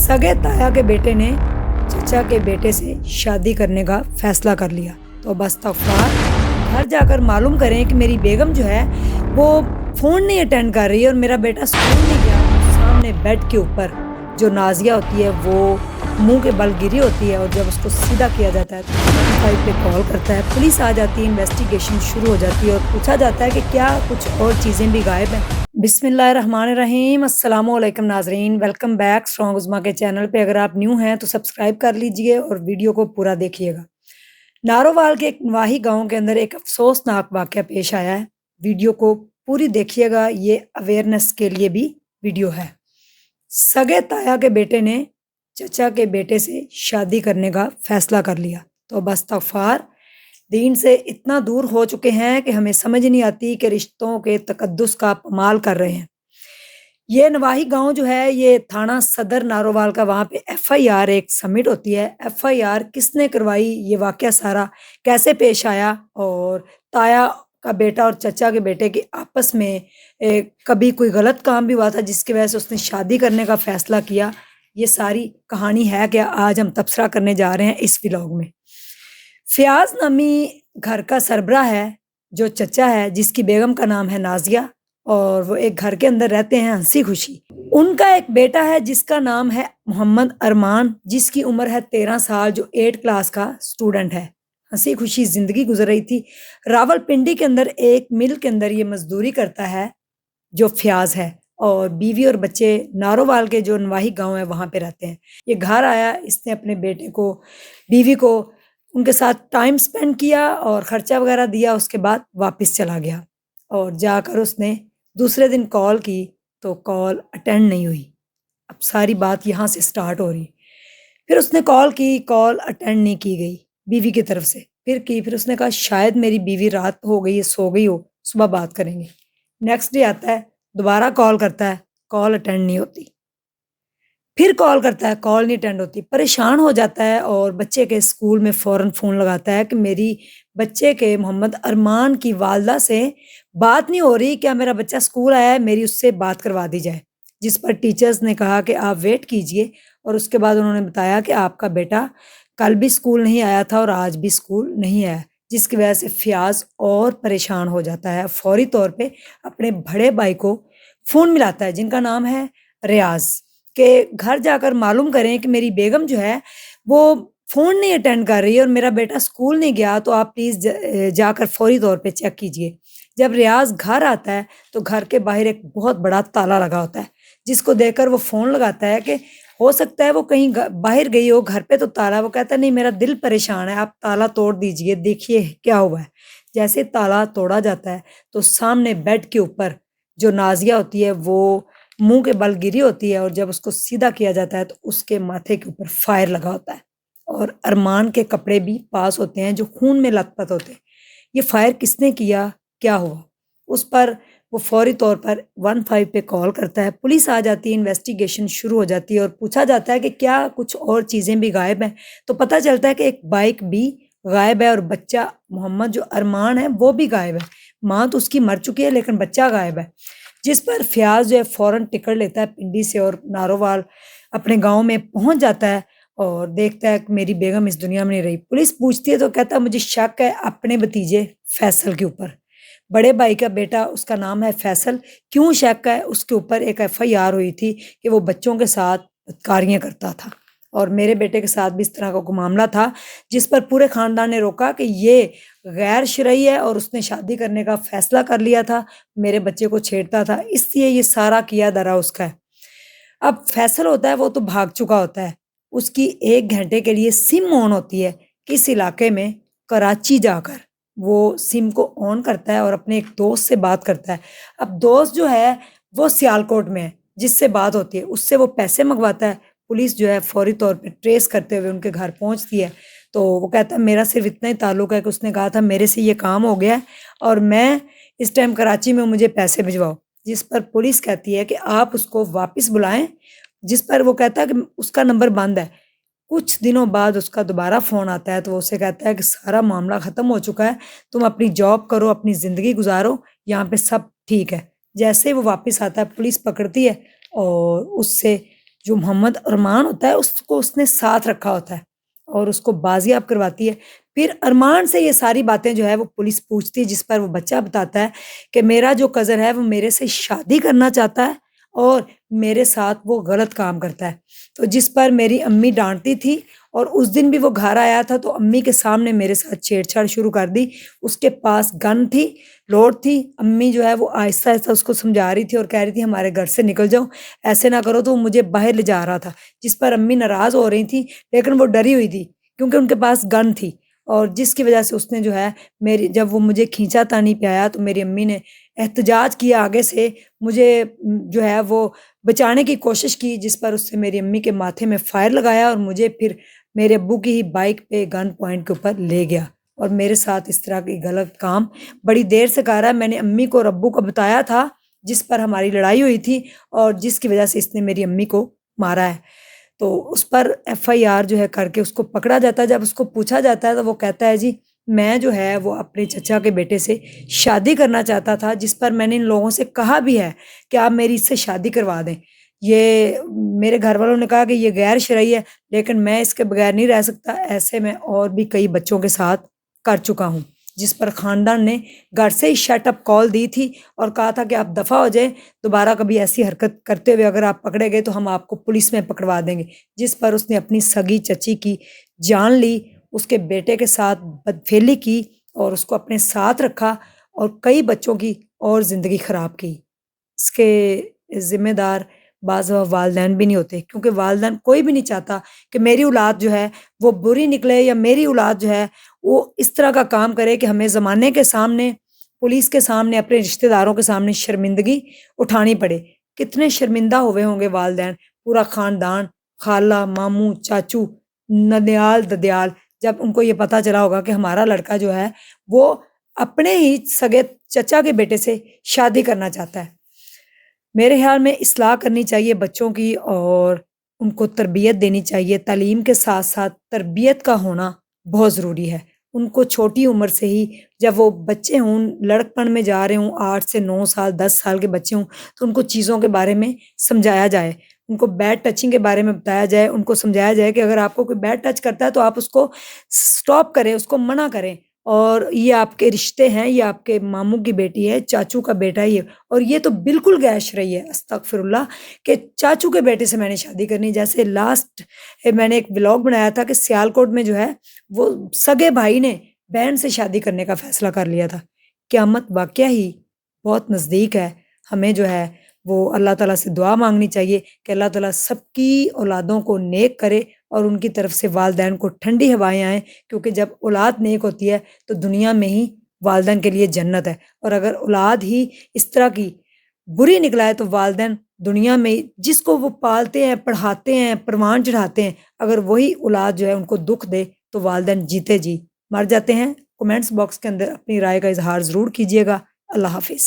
सगे ताया के बेटे ने चचा के बेटे से शादी करने का फैसला कर लिया। तो बस तगफार घर जाकर मालूम करें कि मेरी बेगम जो है वो फ़ोन नहीं अटेंड कर रही है और मेरा बेटा स्कूल नहीं गया। सामने बेड के ऊपर जो नाजिया होती है वो मुंह के बल गिरी होती है और जब उसको सीधा किया जाता है तो 115 पे कॉल करता है। पुलिस आ जाती है, इन्वेस्टिगेशन शुरू हो जाती है और पूछा जाता है कि क्या कुछ और चीज़ें भी गायब हैं। बिस्मिल्लाहिर्रहमानिर्रहीम, अस्सलाम वालेकुम नाजरीन, वेलकम बैक स्ट्रॉन्ग उज़्मा के चैनल पे। अगर आप न्यू हैं तो सब्सक्राइब कर लीजिए और वीडियो को पूरा देखिएगा। नारोवाल के एक नवाही गांव के अंदर एक अफसोसनाक वाक़या पेश आया है। वीडियो को पूरी देखिएगा, ये अवेयरनेस के लिए भी वीडियो है। सगे ताया के बेटे ने चचा के बेटे से शादी करने का फैसला कर लिया। तो बस तगफार दीन से इतना दूर हो चुके हैं कि हमें समझ नहीं आती कि रिश्तों के तकद्दुस का पामाल कर रहे हैं। ये नवाही गांव जो है ये थाना सदर नारोवाल का, वहाँ पे एफआईआर एक सबमिट होती है। एफआईआर किसने करवाई, ये वाकया सारा कैसे पेश आया और ताया का बेटा और चचा के बेटे के आपस में कभी कोई गलत काम भी हुआ था जिसकी वजह से उसने शादी करने का फैसला किया, ये सारी कहानी है क्या आज हम तबसरा करने जा रहे हैं इस व्लॉग में। फ़याज़ नामी घर का सरबराह है, जो चचा है जिसकी बेगम का नाम है नाज़िया और वो एक घर के अंदर रहते हैं हँसी खुशी। उनका एक बेटा है जिसका नाम है मोहम्मद अरमान, जिसकी उम्र है 13 साल, जो 8 क्लास का स्टूडेंट है। हँसी खुशी ज़िंदगी गुजर रही थी। रावलपिंडी के अंदर एक मिल के अंदर ये मज़दूरी करता है जो फ़याज़ है और बीवी और बच्चे नारोवाल के जो नवाही गाँव है वहाँ पे रहते हैं। ये घर आया, इसने अपने बेटे को, बीवी को उनके साथ टाइम स्पेंड किया और ख़र्चा वग़ैरह दिया, उसके बाद वापस चला गया और जाकर उसने दूसरे दिन कॉल की तो कॉल अटेंड नहीं हुई। अब सारी बात यहाँ से स्टार्ट हो रही। फिर उसने कॉल की, कॉल अटेंड नहीं की गई बीवी की तरफ से। फिर उसने कहा शायद मेरी बीवी रात हो गई है, सो गई हो, सुबह बात करेंगे। नेक्स्ट डे आता है, दोबारा कॉल करता है, कॉल अटेंड नहीं होती। फिर कॉल करता है, कॉल नहीं अटेंड होती। परेशान हो जाता है और बच्चे के स्कूल में फ़ौरन फ़ोन लगाता है कि मेरी बच्चे के मोहम्मद अरमान की वालदा से बात नहीं हो रही, क्या मेरा बच्चा स्कूल आया है, मेरी उससे बात करवा दी जाए। जिस पर टीचर्स ने कहा कि आप वेट कीजिए और उसके बाद उन्होंने बताया कि आपका बेटा कल भी स्कूल नहीं आया था और आज भी स्कूल नहीं आया, जिसकी वजह से फ़याज़ और परेशान हो जाता है। फ़ौरी तौर पे अपने बड़े भाई को फ़ोन मिलाता है जिनका नाम है रियाज़, के घर जाकर मालूम करें कि मेरी बेगम जो है वो फ़ोन नहीं अटेंड कर रही है और मेरा बेटा स्कूल नहीं गया, तो आप प्लीज़ जाकर फ़ौरी तौर पे चेक कीजिए। जब रियाज़ घर आता है तो घर के बाहर एक बहुत बड़ा ताला लगा होता है, जिसको देखकर वो फ़ोन लगाता है कि हो सकता है वो कहीं बाहर गई हो, घर पे तो ताला। वो कहता है नहीं, मेरा दिल परेशान है, आप ताला तोड़ दीजिए, देखिए क्या हुआ है। जैसे ताला तोड़ा जाता है तो सामने बेड के ऊपर जो नाज़िया होती है वो मुंह के बल गिरी होती है और जब उसको सीधा किया जाता है तो उसके माथे के ऊपर फायर लगा होता है और अरमान के कपड़े भी पास होते हैं जो खून में लथपथ होते हैं। ये फायर किसने किया, क्या हुआ, उस पर वो फौरी तौर पर 15 पे कॉल करता है। पुलिस आ जाती है, इन्वेस्टिगेशन शुरू हो जाती है और पूछा जाता है कि क्या कुछ और चीज़ें भी गायब हैं। तो पता चलता है कि एक बाइक भी गायब है और बच्चा मोहम्मद जो अरमान है वो भी गायब है। माँ तो उसकी मर चुकी है लेकिन बच्चा गायब है। जिस पर फ़याज़ जो है फ़ौरन टिकट लेता है पिंडी से और नारोवाल अपने गाँव में पहुँच जाता है और देखता है कि मेरी बेगम इस दुनिया में नहीं रही। पुलिस पूछती है तो कहता है मुझे शक है अपने भतीजे फैसल के ऊपर। बड़े भाई का बेटा, उसका नाम है फैसल। क्यों शक है, उसके ऊपर एक एफआईआर हुई थी कि वो बच्चों के साथ बदकारियाँ करता था और मेरे बेटे के साथ भी इस तरह का कोई मामला था, जिस पर पूरे ख़ानदान ने रोका कि ये गैर शरई है और उसने शादी करने का फ़ैसला कर लिया था, मेरे बच्चे को छेड़ता था, इसलिए ये सारा किया धरा उसका है। अब फैसल होता है वो तो भाग चुका होता है, उसकी 1 घंटे के लिए सिम ऑन होती है किस इलाके में, कराची जाकर वो सिम को ऑन करता है और अपने एक दोस्त से बात करता है। अब दोस्त जो है वो सियालकोट में है, जिससे बात होती है, उससे वो पैसे मँगवाता है। पुलिस जो है फ़ौरी तौर पे ट्रेस करते हुए उनके घर पहुँचती है, तो वो कहता है मेरा सिर्फ़ इतना ही ताल्लुक है कि उसने कहा था मेरे से ये काम हो गया है और मैं इस टाइम कराची में हूँ, मुझे पैसे भिजवाओ। जिस पर पुलिस कहती है कि आप उसको वापस बुलाएँ, जिस पर वो कहता है कि उसका नंबर बंद है। कुछ दिनों बाद उसका दोबारा फ़ोन आता है तो वो उससे कहता है कि सारा मामला ख़त्म हो चुका है, तुम अपनी जॉब करो, अपनी ज़िंदगी गुज़ारो, यहाँ पे सब ठीक है। जैसे ही वो वापस आता है पुलिस पकड़ती है और उससे جو محمد ارمان ہوتا ہے اس کو اس نے ساتھ رکھا ہوتا ہے اور اس کو بازیاب کرواتی ہے۔ پھر ارمان سے یہ ساری باتیں جو ہے وہ پولیس پوچھتی ہے، جس پر وہ بچہ بتاتا ہے کہ میرا جو کزن ہے وہ میرے سے شادی کرنا چاہتا ہے اور میرے ساتھ وہ غلط کام کرتا ہے۔ تو جس پر میری امی ڈانٹتی تھی اور اس دن بھی وہ گھر آیا تھا تو امی کے سامنے میرے ساتھ چھیڑ چھاڑ شروع کر دی۔ اس کے پاس گن تھی، لوڈ تھی، امی جو ہے وہ آہستہ آہستہ اس کو سمجھا رہی تھی اور کہہ رہی تھی ہمارے گھر سے نکل جاؤ، ایسے نہ کرو، تو وہ مجھے باہر لے جا رہا تھا، جس پر امی ناراض ہو رہی تھی لیکن وہ ڈری ہوئی تھی کیونکہ ان کے پاس گن تھی، اور جس کی وجہ سے اس نے جو ہے میری جب وہ مجھے کھینچا تانی پہ آیا تو میری امی نے احتجاج کیا آگے سے، مجھے جو ہے وہ بچانے کی کوشش کی، جس پر اس سے میری امی کے ماتھے میں فائر لگایا اور مجھے پھر میرے ابو کی ہی بائک پہ گن پوائنٹ کے اوپر لے گیا اور میرے ساتھ اس طرح کی غلط کام بڑی دیر سے کر رہا ہے۔ میں نے امی کو اور ابو کو بتایا تھا جس پر ہماری لڑائی ہوئی تھی اور جس کی وجہ سے اس نے میری امی کو مارا ہے۔ تو اس پر ایف آئی آر جو ہے کر کے اس کو پکڑا جاتا ہے۔ جب اس کو پوچھا جاتا ہے تو وہ کہتا ہے جی میں جو ہے وہ اپنے چچا کے بیٹے سے شادی کرنا چاہتا تھا، جس پر میں نے ان لوگوں سے کہا بھی ہے کہ آپ میری اس سے شادی کروا دیں۔ یہ میرے گھر والوں نے کہا کہ یہ غیر شرعی ہے لیکن میں اس کے بغیر نہیں رہ سکتا، ایسے میں اور بھی کئی بچوں کے ساتھ کر چکا ہوں، جس پر خاندان نے گھر سے ہی شٹ اپ کال دی تھی اور کہا تھا کہ آپ دفع ہو جائیں، دوبارہ کبھی ایسی حرکت کرتے ہوئے اگر آپ پکڑے گئے تو ہم آپ کو پولیس میں پکڑوا دیں گے، جس پر اس نے اپنی سگی چچی کی جان لی، اس کے بیٹے کے ساتھ بدفعلی کی اور اس کو اپنے ساتھ رکھا اور کئی بچوں کی اور زندگی خراب کی۔ اس کے ذمہ دار بعض والدین بھی نہیں ہوتے، کیونکہ والدین کوئی بھی نہیں چاہتا کہ میری اولاد جو ہے وہ بری نکلے یا میری اولاد جو ہے وہ اس طرح کا کام کرے کہ ہمیں زمانے کے سامنے، پولیس کے سامنے، اپنے رشتہ داروں کے سامنے شرمندگی اٹھانی پڑے۔ کتنے شرمندہ ہوئے ہوں گے والدین، پورا خاندان، خالہ، ماموں، چاچو، ننیال ددیال، جب ان کو یہ پتہ چلا ہوگا کہ ہمارا لڑکا جو ہے وہ اپنے ہی سگے چچا کے بیٹے سے شادی کرنا چاہتا ہے۔ میرے خیال میں اصلاح کرنی چاہیے بچوں کی اور ان کو تربیت دینی چاہیے، تعلیم کے ساتھ ساتھ تربیت کا ہونا بہت ضروری ہے۔ ان کو چھوٹی عمر سے ہی جب وہ بچے ہوں، لڑکپن میں جا رہے ہوں، 8 سے 9 سال 10 سال کے بچے ہوں تو ان کو چیزوں کے بارے میں سمجھایا جائے، ان کو بیڈ ٹچنگ کے بارے میں بتایا جائے، ان کو سمجھایا جائے کہ اگر آپ کو کوئی بیڈ ٹچ کرتا ہے تو آپ اس کو سٹاپ کریں، اس کو منع کریں، اور یہ آپ کے رشتے ہیں، یہ آپ کے ماموں کی بیٹی ہے، چاچو کا بیٹا ہے یہ، اور یہ تو بالکل غیر شرعی ہے، استغفر اللہ، کہ چاچو کے بیٹے سے میں نے شادی کرنی۔ جیسے لاسٹ میں نے ایک ولاگ بنایا تھا کہ سیالکوٹ میں جو ہے وہ سگے بھائی نے بہن سے شادی کرنے کا فیصلہ کر لیا تھا۔ قیامت واقعہ ہی بہت نزدیک ہے، ہمیں جو ہے وہ اللہ تعالیٰ سے دعا مانگنی چاہیے کہ اللہ تعالیٰ سب کی اولادوں کو نیک کرے اور ان کی طرف سے والدین کو ٹھنڈی ہوائیں آئیں، کیونکہ جب اولاد نیک ہوتی ہے تو دنیا میں ہی والدین کے لیے جنت ہے، اور اگر اولاد ہی اس طرح کی بری نکلا ہے تو والدین دنیا میں جس کو وہ پالتے ہیں، پڑھاتے ہیں، پروان چڑھاتے ہیں، اگر وہی اولاد جو ہے ان کو دکھ دے تو والدین جیتے جی مر جاتے ہیں۔ کمنٹس باکس کے اندر اپنی رائے کا اظہار ضرور کیجیے گا۔ اللہ حافظ۔